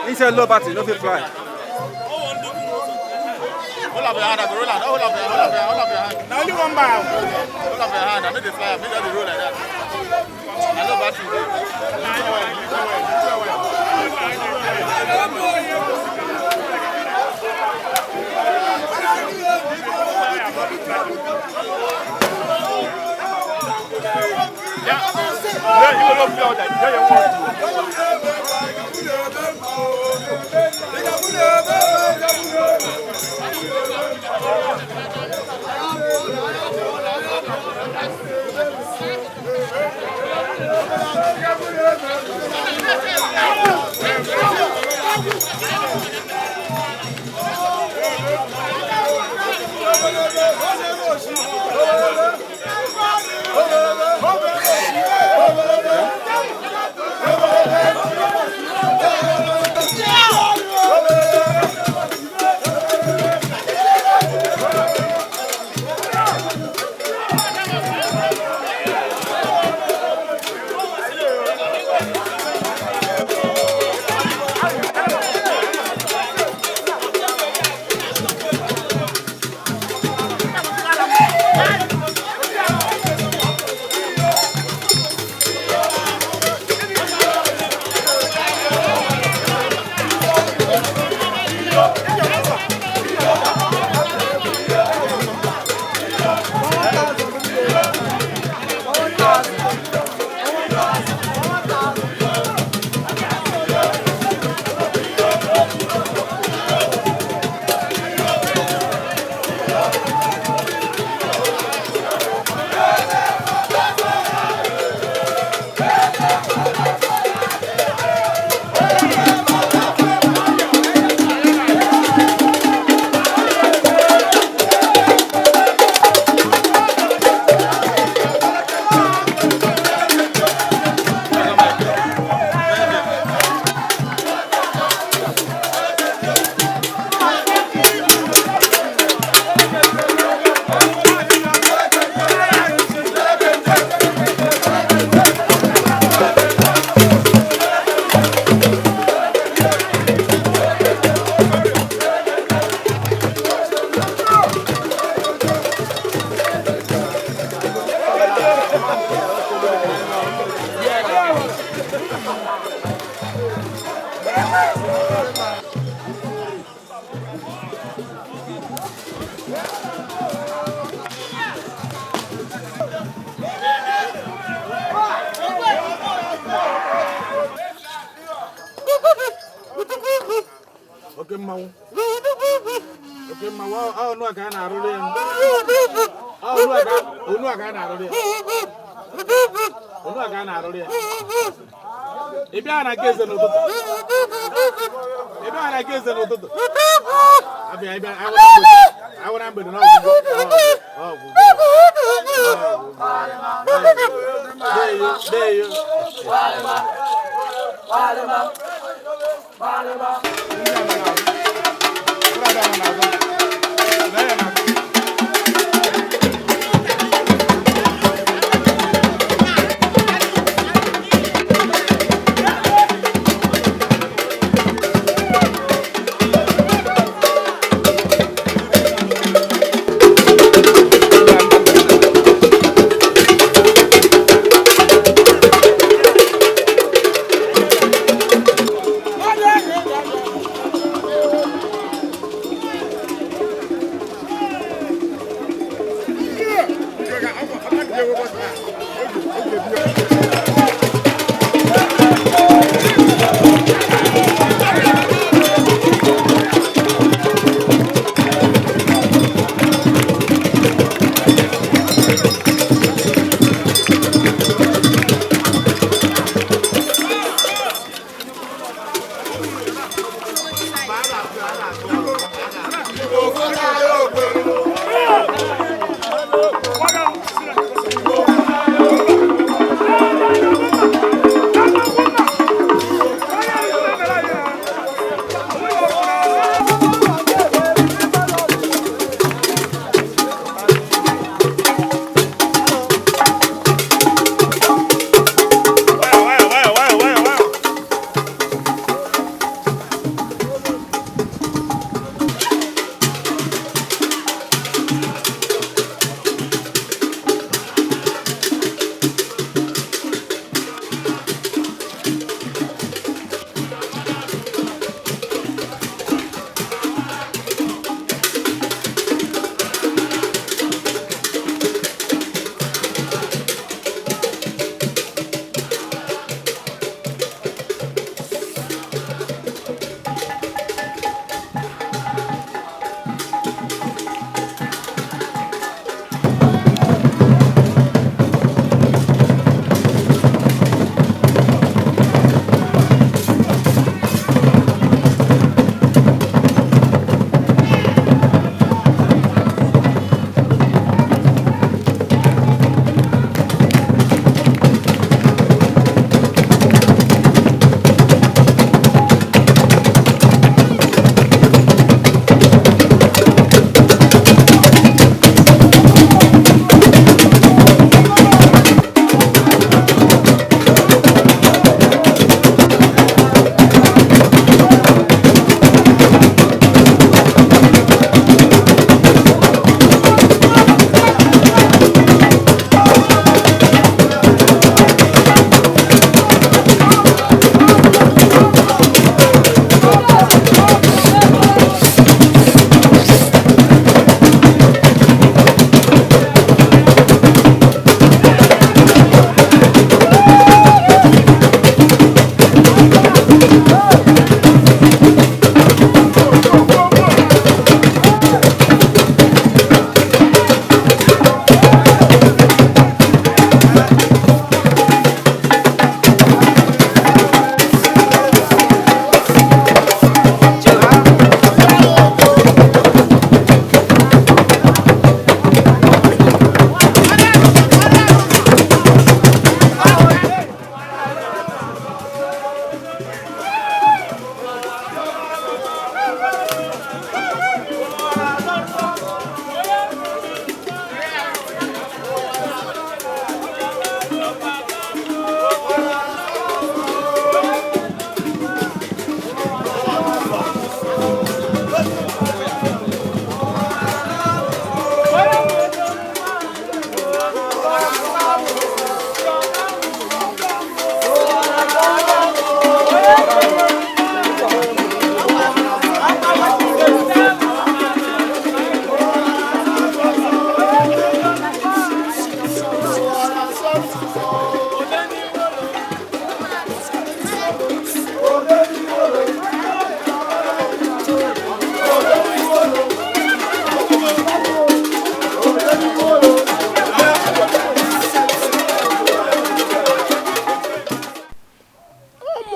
He said low battery, no fit fly. Hold up your hand, hold up your hand. Now only one bar. Hold up your hand, I made the fly, I made the roll like that. I know battery. Yeah, you will not feel that. Yeah, you want to. Okay, Mmanwu. Okay, Mmanwu. Oh, no, I can't arrow them. Oh, no, I can't arrow them. Oh, no, I can't arrow them. If you are a guest, no. If you are a guest, no. I want to be the there you.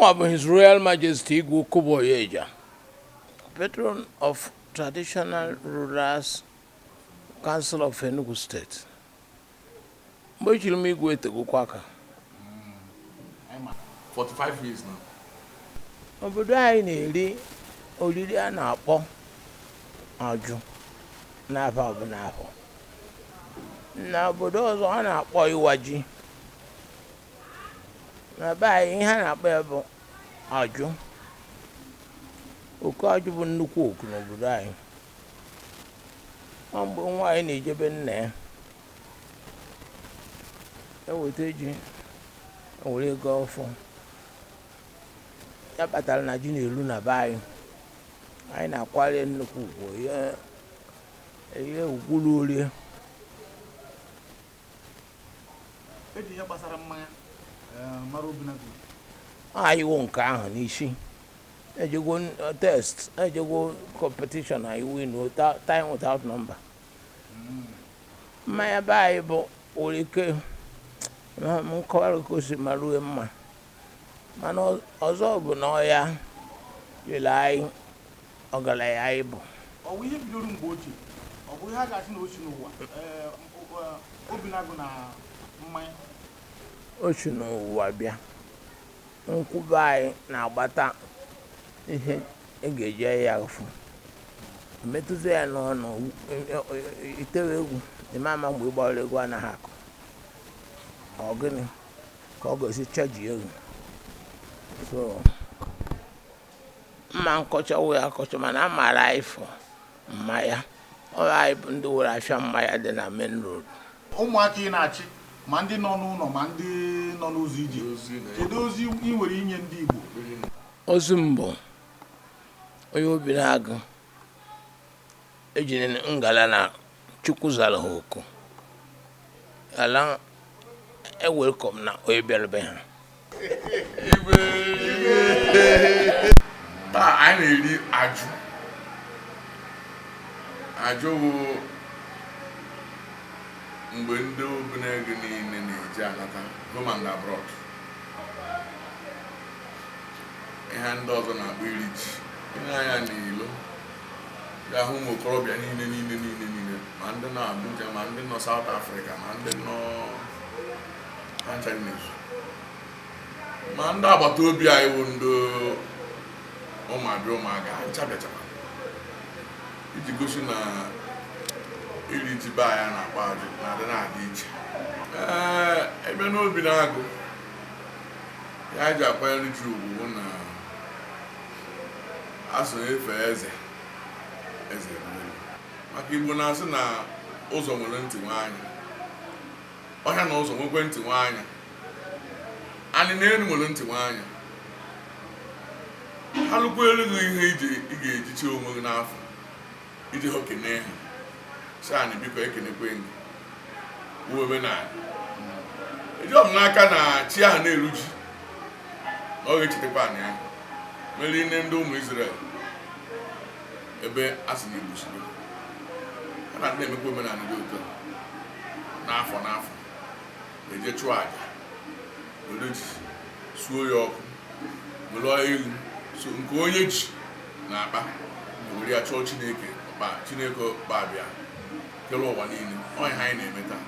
Mmanwu, His Royal Majesty UGWUMBA, patron of Traditional Rulers Council of Enugu State. Mbochiri m igwe tegokwa aka. 45 years now. Obodo anyị na-eri oriri a na-akpọ ajụ n'afọ ọbụla afọ. Na obodo ọzọ a na-akpọ ịwa ji. Na be anyị ihe a na-akpọ ya bụ ajụ. Oke ajụ bụ nnukwu oku n'obodo anyị. Mgbe nwaanyị na-ejebe nna ya, eweta ji, ewere ego ọfọ. Ya kpatara na ji na-elu na be anyị. Anyị na-akwari nnukwu ugwu, ihe ugwuru orie. Eji ihe gbasara mmanya mara Obinagu. Anyị wụ nke ahụ n'isi. Ejego test, ejego competition, I win time without number. Mmanya be anyị bụ orike nkọwara ka o si marue mma. Mana ọzọ bụ na ọya jere anyị ọgaranya anyị bụ. Ọ bụ ihe bidoro mgbe ochie. Ọ bụ ihe a ga-asị na o si n'ụwa. Obinagu na mmanya. O si n'ụwa bịa. Nkwụba anyị na-agbata ihe ga-eji ya afụ. Metụta ya n'ọnụ itewe egwu ịmama mgbe ịgbara egwu anaghị akụ. Ọ gịnị ka ọ ga-esi chaji egwu. So mma nkọcha wụ ya akọcha mana amara anyị fọ mmanya. Ọ anyị bụ ndị were afịa mmanya dị na main road. Ụmụaka ị na-achị ma ndị nọ n'ụlọ ma ndị nọ n'ụzọ ije. Kedu ozi ị nwere inye ndị Igbo? Ozi mbụ onye Obinagu ejiri ngala na Chukwu zara ha oku. Ala welcome na onye bịara be ha. Taa anyị na-eri ajụ. Ajụ bụ mgbe ndị Obinagu niile na-eji anata home and abroad. Ihe ndị ọzọ na-akpọ iri ji. Ihe anya n'ilo ya hụ ụmụ okorobịa niile ma ndị nọ Abuja ma ndị nọ South Africa ma ndị nọ Chinese ma ndị agbata obi anyị bụ ndị ụmụaka ncha bịachara iji gosi na iri ji be anyị na-akpọ ajụ na-adị na-adị iche. Ebe n'Obinagu ya ji akwanyere ji ugwu na asụ efe eze maka Igbo na-asị na ụzọ nwere ntị nwaanyị, ọhịa na ụzọ nwekwe ntị nwaanyị, anyị n'elu nwere ntị nwaanyị. Ha lụkwere gị ihe ị ga-ejichi onwe gị n'afọ iji hụ kene ha si anyị biko ekenekwe gị uwe omenala. Eji ọm n'aka na chi ahụ na-eru ji na ọ ga-echetakwa anyị ahụ mere ine ndị ụmụ Israel ebe a sị na Igbo si ha na ndị emekwa omenala dị otu n'afọ eje chụọ aja were ji suo ya ọkụ were elu so nke onye ji na-akpa were ya chọọ Chineke ọkpa abịa kere ụwa niile. Ọ ihe anyị na-eme taa.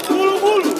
Bulu bulu.